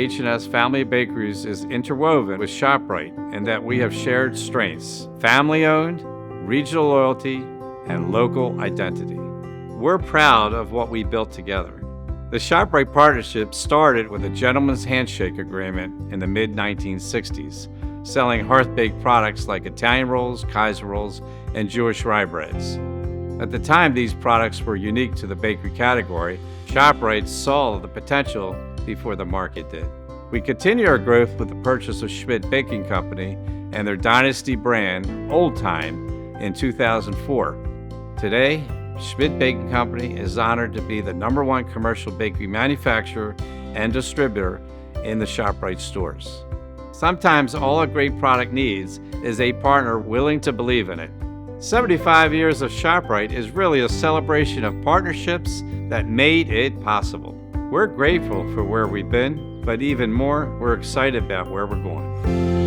H&S Family Bakeries is interwoven with ShopRite and that we have shared strengths: family-owned, regional loyalty, and local identity. We're proud of what we built together. The ShopRite partnership started with a gentleman's handshake agreement in the mid-1960s, selling hearth-baked products like Italian rolls, Kaiser rolls, and Jewish rye breads. At the time these products were unique to the bakery category, ShopRite saw the potential before the market did. We continued our growth with the purchase of Schmidt Baking Company and their dynasty brand, Old Time, in 2004. Today, Schmidt Baking Company is honored to be the #1 commercial bakery manufacturer and distributor in the ShopRite stores. Sometimes all a great product needs is a partner willing to believe in it. 75 years of ShopRite is really a celebration of partnerships that made it possible. We're grateful for where we've been, but even more, we're excited about where we're going.